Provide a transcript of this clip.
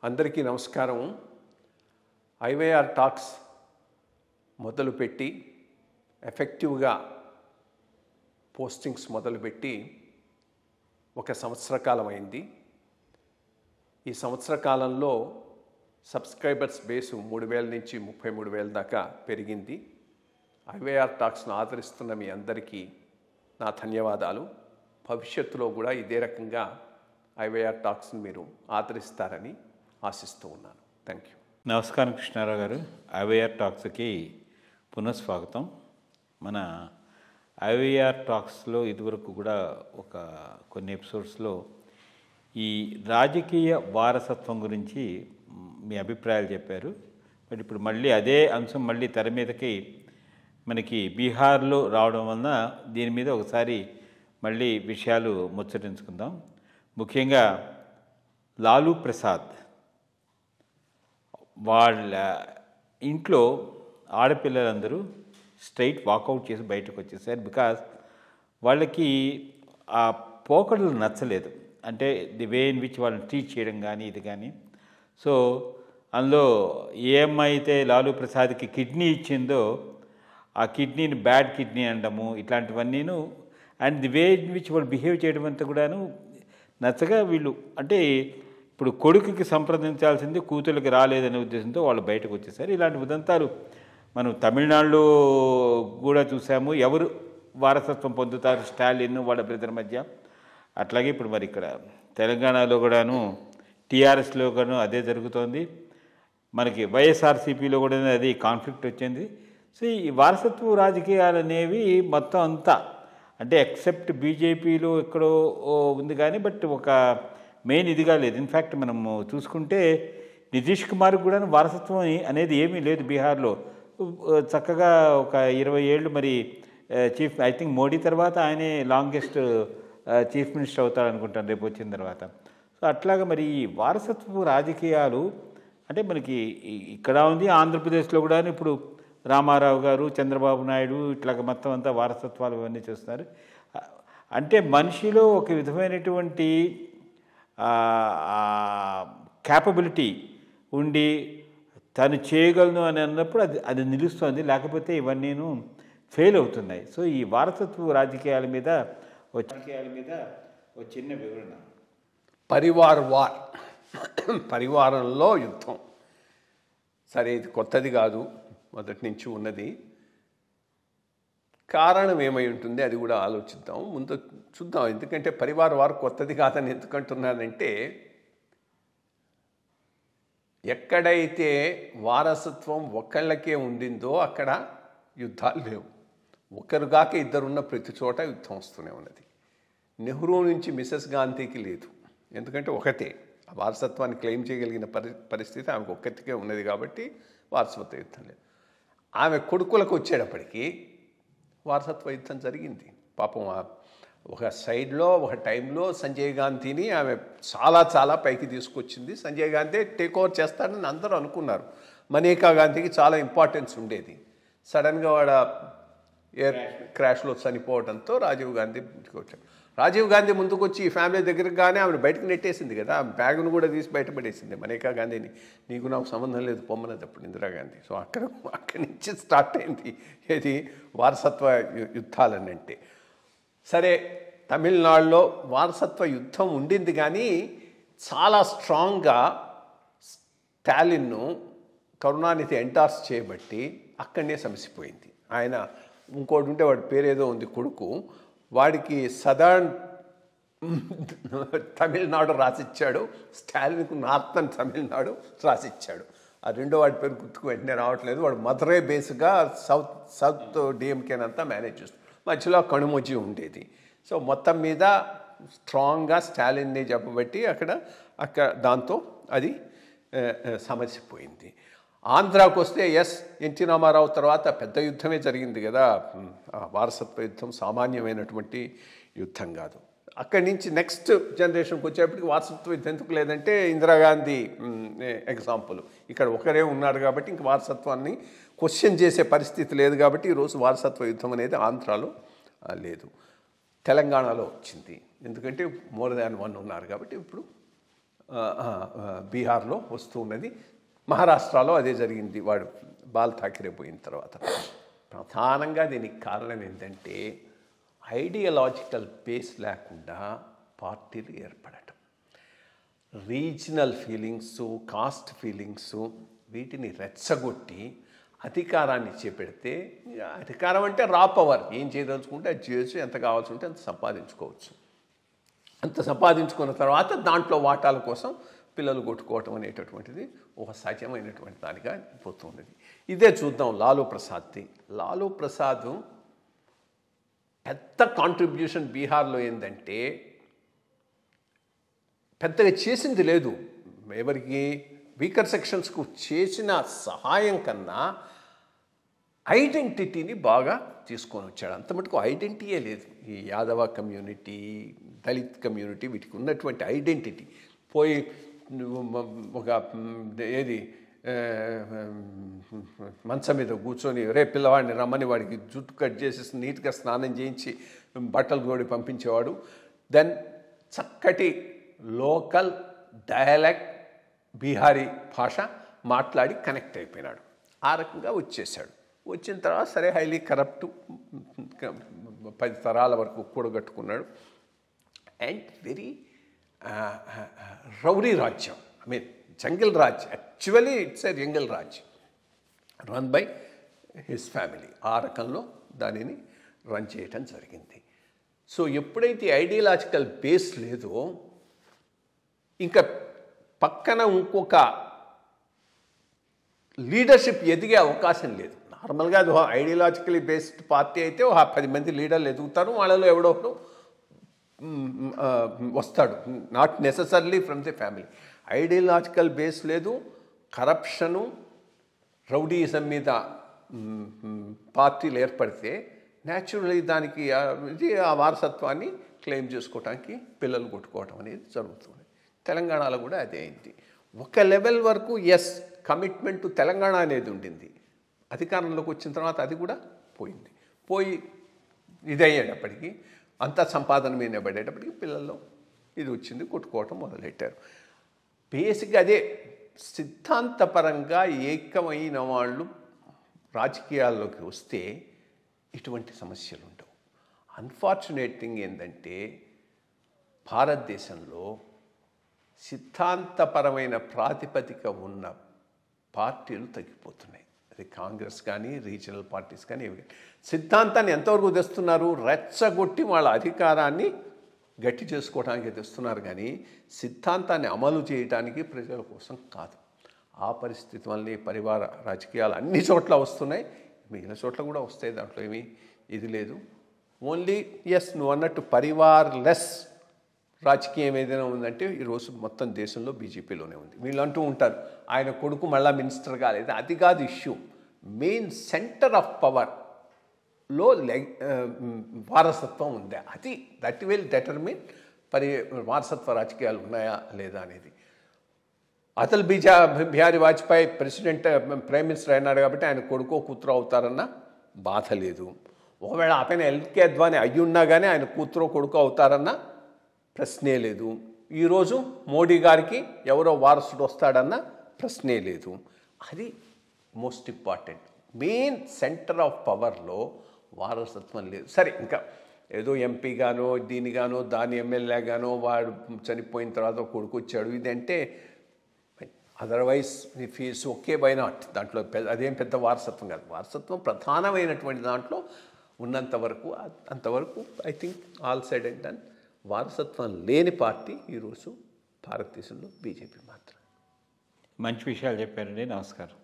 అందరికీ నమస్కారం. IYR talks మొదలుపెట్టి ఎఫెక్టివ్గా పోస్టింగ్స్ మొదలుపెట్టి ఒక సంవత్సర కాలం అయింది. ఈ సంవత్సర కాలంలో సబ్స్క్రైబర్స్ బేసు 3,000 నుంచి 33,000 దాకా పెరిగింది. ఐవైఆర్ టాక్స్ను ఆదరిస్తున్న మీ అందరికీ నా ధన్యవాదాలు. భవిష్యత్తులో కూడా ఇదే రకంగా ఐవైఆర్ టాక్స్ని మీరు ఆదరిస్తారని ఆశిస్తూ ఉన్నాను. Thank you. నమస్కారం కృష్ణారావు గారు. ఐవైఆర్ టాక్స్కి పునఃస్వాగతం. మన ఐవైఆర్ టాక్స్లో ఇదివరకు కూడా కొన్ని ఎపిసోడ్స్లో ఈ రాజకీయ వారసత్వం గురించి మీ అభిప్రాయాలు చెప్పారు. బట్ ఇప్పుడు మళ్ళీ అదే అంశం మళ్ళీ తెర మీదకి మనకి బీహార్లో రావడం వలన దీని మీద ఒకసారి మళ్ళీ విషయాలు ముచ్చటించుకుందాం. ముఖ్యంగా లాలూ ప్రసాద్ వాళ్ళ ఇంట్లో ఆడపిల్లలందరూ స్ట్రైట్ వాకౌట్ చేసి బయటకు వచ్చేసారు. బికాజ్ వాళ్ళకి ఆ పోకడలు నచ్చలేదు. అంటే ది వే ఇన్ విచ్ వాళ్ళని ట్రీట్ చేయడం కానీ ఇది కానీ. సో అందులో ఏ అమ్మాయి అయితే లాలూ ప్రసాద్కి కిడ్నీ ఇచ్చిందో ఆ కిడ్నీని బ్యాడ్ కిడ్నీ అనడము ఇట్లాంటివన్నీను, and the way in which వాళ్ళు బిహేవ్ చేయడం అంతా కూడాను నచ్చగా వీళ్ళు అంటే ఇప్పుడు కొడుకుకి సంప్రదించాల్సింది కూతురికి రాలేదనే ఉద్దేశంతో వాళ్ళు బయటకు వచ్చేసారు. ఇలాంటి ఉదంతాలు మనం తమిళనాడులో కూడా చూసాము. ఎవరు వారసత్వం పొందుతారు, స్టాలిన్ వాళ్ళ బ్రదర్ మధ్య. అట్లాగే ఇప్పుడు మరి ఇక్కడ తెలంగాణలో కూడాను టీఆర్ఎస్లో కూడాను అదే జరుగుతోంది. మనకి వైఎస్ఆర్సీపీలో కూడా అది కాన్ఫ్లిక్ట్ వచ్చింది. సో ఈ వారసత్వ రాజకీయాలు అనేవి మొత్తం అంతా అంటే ఎక్సెప్ట్ బీజేపీలో ఎక్కడో ఉంది కానీ బట్ ఒక మెయిన్ ఇదిగా లేదు. ఇన్ఫ్యాక్ట్ మనము చూసుకుంటే నితీష్ కుమార్ కూడా వారసత్వం అనేది ఏమీ లేదు బీహార్లో. చక్కగా ఒక 20 ఏళ్ళు మరి చీఫ్, ఐ థింక్ మోడీ తర్వాత ఆయనే లాంగెస్ట్ చీఫ్ మినిస్టర్ అవుతారనుకుంటాను రేపు వచ్చిన తర్వాత. సో అట్లాగా మరి ఈ వారసత్వ రాజకీయాలు అంటే మనకి ఇక్కడ ఉంది, ఆంధ్రప్రదేశ్లో కూడా ఇప్పుడు రామారావు గారు, చంద్రబాబు నాయుడు ఇట్లాగ మొత్తం అంతా వారసత్వాలు ఇవన్నీ చూస్తున్నారు. అంటే మనిషిలో ఒక విధమైనటువంటి క్యాపబిలిటీ ఉండి తను చేయగలను అని అన్నప్పుడు అది నిలుస్తుంది, లేకపోతే ఇవన్నీను ఫెయిల్ అవుతున్నాయి. సో ఈ వారసత్వ రాజకీయాల మీద ఒక చిన్న వివరణ. పరివారంలో యుద్ధం సరే, ఇది కొత్తది కాదు, మొదటి నుంచి ఉన్నది. కారణం ఏమై ఉంటుంది అది కూడా ఆలోచిద్దాం, ముందు చూద్దాం. ఎందుకంటే వారు కొత్తది కాదని ఎందుకంటున్నానంటే ఎక్కడైతే వారసత్వం ఒకళ్ళకే ఉండిందో అక్కడ యుద్ధాలు లేవు. ఒకరుగాక ఇద్దరున్న ప్రతి చోట యుద్ధం వస్తూనే ఉన్నది. నెహ్రూ నుంచి మిసెస్ గాంధీకి లేదు, ఎందుకంటే ఒకటే ఆ వారసత్వాన్ని క్లెయిమ్ చేయగలిగిన పరిస్థితి ఆమెకు ఒక్కటికే ఉన్నది కాబట్టి వారసత్వ యుద్ధం లేదు. ఆమె కొడుకులకు వచ్చేటప్పటికీ వారసత్వ యుద్ధం జరిగింది. పాపం ఒక సైడ్లో ఒక టైంలో సంజయ్ గాంధీని ఆమె చాలా పైకి తీసుకొచ్చింది. సంజయ్ గాంధీ టేక్ ఓవర్ చేస్తాడని అందరూ అనుకున్నారు. మనేకా గాంధీకి చాలా ఇంపార్టెన్స్ ఉండేది. సడన్గా వాడ ఎయిర్ క్రాష్లో చనిపోవడంతో రాజీవ్ గాంధీ వచ్చాడు. రాజీవ్ గాంధీ ముందుకు వచ్చి ఈ ఫ్యామిలీ దగ్గరకు కానీ ఆమెను బయటకు నెట్టేసింది కదా, బ్యాగును కూడా తీసి బయటపడేసింది. మనేకా గాంధీని నీకు నాకు సంబంధం లేదు పొమ్మన్నది అప్పుడు ఇందిరాగాంధీ. సో అక్కడి నుంచి స్టార్ట్ అయింది ఏది వారసత్వ యుద్ధాలని. అంటే సరే, తమిళనాడులో వారసత్వ యుద్ధం ఉండింది కానీ చాలా స్ట్రాంగ్గా స్టాలిన్ను కరుణానిధి ఎండార్స్ చేయబట్టి అక్కడనే సమసిపోయింది. ఆయన ఇంకోటి ఉంటే వాడి పేరేదో ఉంది కొడుకు, వాడికి సదర్న్ తమిళనాడు రాసిచ్చాడు, స్టాలిన్కు నార్థన్ తమిళనాడు రాసిచ్చాడు. ఆ రెండో వాడి పేరు గుర్తుకు వెంటనే రావట్లేదు. వాడు మధురై బేస్గా సౌత్ డిఎంకేనంతా మేనేజ్ చేస్తాడు. మధ్యలో కణుమొజ్జి ఉండేది. సో మొత్తం మీద స్ట్రాంగ్గా స్టాలిన్ని చెప్పబట్టి అక్కడ దాంతో అది సమస్యపోయింది. ఆంధ్రాకు వస్తే ఎన్టీ రామారావు తర్వాత పెద్ద యుద్ధమే జరిగింది కదా. వారసత్వ యుద్ధం సామాన్యమైనటువంటి యుద్ధం కాదు. అక్కడి నుంచి నెక్స్ట్ జనరేషన్కి వచ్చేప్పటికి వారసత్వ యుద్ధం ఎందుకు లేదంటే ఇందిరాగాంధీ ఎగ్జాంపుల్. ఇక్కడ ఒకరే ఉన్నారు కాబట్టి ఇంక వారసత్వాన్ని క్వశ్చన్ చేసే పరిస్థితి లేదు కాబట్టి ఈరోజు వారసత్వ యుద్ధం అనేది ఆంధ్రాలో లేదు. తెలంగాణలో వచ్చింది, ఎందుకంటే మోర్ దాన్ వన్ ఉన్నారు కాబట్టి ఇప్పుడు బీహార్లో వస్తూ ఉన్నది. మహారాష్ట్రలో అదే జరిగింది వాడు బాల్ ఠాకరే పోయిన తర్వాత. ప్రధానంగా దీనికి కారణం ఏంటంటే ఐడియాలజికల్ బేస్ లేకుండా పార్టీలు ఏర్పడటం, రీజనల్ ఫీలింగ్స్, కాస్ట్ ఫీలింగ్స్ వీటిని రెచ్చగొట్టి అధికారాన్ని చేపెడితే, అధికారం అంటే రా పవర్, ఏం చేయదలుచుకుంటే అది చేయొచ్చు, ఎంత కావాల్సి ఉంటే అంత సంపాదించుకోవచ్చు. అంత సంపాదించుకున్న తర్వాత దాంట్లో వాటాల కోసం పిల్లలు కొట్టుకోవటం అనేటటువంటిది ఒక సహజమైనటువంటి దానిగా పోతున్నది. ఇదే చూద్దాం లాలూ ప్రసాద్ది. లాలూ ప్రసాద్ పెద్ద కాంట్రిబ్యూషన్ బీహార్లో ఏంటంటే పెద్దగా చేసింది లేదు. ఎవరికి వీకర్ సెక్షన్స్కు చేసిన సహాయం కన్నా ఐడెంటిటీని బాగా తీసుకొని వచ్చాడు. అంత మటుకు ఐడెంటిటీయే లేదు. ఈ యాదవ కమ్యూనిటీ, దళిత్ కమ్యూనిటీ వీటికి ఉన్నటువంటి ఐడెంటిటీ పోయి ఒక ఏది మంచం మీద కూర్చొని రే పిల్లవాడిని రమ్మని వాడికి జుట్టు కట్ చేసి నీట్గా స్నానం చేయించి బట్టలు తోడి పంపించేవాడు. దెన్ చక్కటి లోకల్ డయలెక్ట్ బీహారీ భాష మాట్లాడి కనెక్ట్ అయిపోయినాడు. ఆ రకంగా వచ్చేసాడు. వచ్చిన తర్వాత సరే హైలీ కరప్ట్ 10 తరాల వరకు కూడగట్టుకున్నాడు. అండ్ వెరీ రౌడీ రాజ్యం, I mean jungle Raj. Actually it's a jungle Raj run by his family. ఆ రకంలో దానిని రన్ చేయటం జరిగింది. సో ఎప్పుడైతే ఐడియాలజికల్ బేస్ లేదో ఇంకా పక్కన ఇంకొక లీడర్షిప్ ఎదిగే అవకాశం లేదు. నార్మల్గా అది ఐడియాలజికలీ బేస్డ్ పార్టీ అయితే 10 మంది లీడర్లు ఎదుగుతారు, వాళ్ళలో ఎవడో ఒకడు వస్తాడు, not necessarily from the family. Ideological base లేదు, కరప్షను, రౌడీయిజం మీద పార్టీలు ఏర్పడితే న్యాచురలీ దానికి ఇది ఆ వారసత్వాన్ని క్లెయిమ్ చేసుకోవడానికి పిల్లలు కొట్టుకోవటం అనేది జరుగుతుంది. తెలంగాణలో కూడా అదే అయింది. ఒక లెవెల్ వరకు ఎస్ కమిట్మెంట్ తెలంగాణ అనేది ఉండింది. అధికారంలోకి వచ్చిన తర్వాత అది కూడా పోయి ఇది అయ్యేటప్పటికీ అంతా సంపాదన మీద పడేటప్పటికి పిల్లల్లో ఇది వచ్చింది, కొట్టుకోవటం మొదలెట్టారు. బేసిక్గా అదే సిద్ధాంతపరంగా ఏకమైన వాళ్ళు రాజకీయాల్లోకి వస్తే ఇటువంటి సమస్యలు ఉండవు. అన్ఫార్చునేట్ థింగ్ ఏంటంటే భారతదేశంలో సిద్ధాంతపరమైన ప్రాతిపదిక ఉన్న పార్టీలు తగ్గిపోతున్నాయి. అది కాంగ్రెస్ కానీ రీజనల్ పార్టీస్ కానీ ఏవి. సిద్ధాంతాన్ని ఎంతవరకు తెస్తున్నారు? రెచ్చగొట్టి వాళ్ళ అధికారాన్ని గట్టి చేసుకోవడానికి తెస్తున్నారు కానీ సిద్ధాంతాన్ని అమలు చేయడానికి ప్రజల కోసం కాదు. ఆ పరిస్థితి వల్లే పరివార రాజకీయాలు అన్ని చోట్ల వస్తున్నాయి, మిగిలిన చోట్ల కూడా వస్తాయి. దాంట్లో ఏమీ ఇది లేదు. ఓన్లీ ఎస్ నువ్వు అన్నట్టు పరివార్ లెస్ రాజకీయం ఏదైనా ఉందంటే ఈరోజు మొత్తం దేశంలో బీజేపీలోనే ఉంది. వీళ్ళు అంటూ ఉంటారు ఆయన కొడుకు మళ్ళా మినిస్టర్ కాలేదు. అది కాదు ఇష్యూ. మెయిన్ సెంటర్ ఆఫ్ పవర్లో వారసత్వం ఉందా, అది దట్ విల్ డెటర్మిన్ వారసత్వ రాజకీయాలు ఉన్నాయా లేదా అనేది. అటల్ బిహారీ వాజ్పేయి ప్రైమ్ మినిస్టర్ అయినాడు కాబట్టి ఆయన కొడుకో కూతురు అవుతారన్న బాధ లేదు. ఒకవేళ అతను ఎల్కే అద్వానీ అయ్యున్నా కానీ ఆయన కూతురు కొడుకు అవుతారన్న ప్రశ్నే లేదు. ఈరోజు మోడీ గారికి ఎవరో వారసుడు వస్తాడన్న ప్రశ్నే లేదు. అది most important. Main centre of పవర్లో వారసత్వం లేదు. సరే ఇంకా ఏదో ఎంపీగానో దీనిగానో దాని ఎమ్మెల్యేగానో వాడు చనిపోయిన తర్వాత కొడుకు వచ్చాడు ఇదంటే otherwise if is okay by not. దాంట్లో అదేం పెద్ద వారసత్వం కాదు. వారసత్వం ప్రధానమైనటువంటి దాంట్లో ఉన్నంతవరకు అంతవరకు I think all side and done. వారసత్వం లేని పార్టీ ఈరోజు భారతదేశంలో బీజేపీ మాత్రం. మంచి విషయాలు చెప్పారండి. నమస్కారం.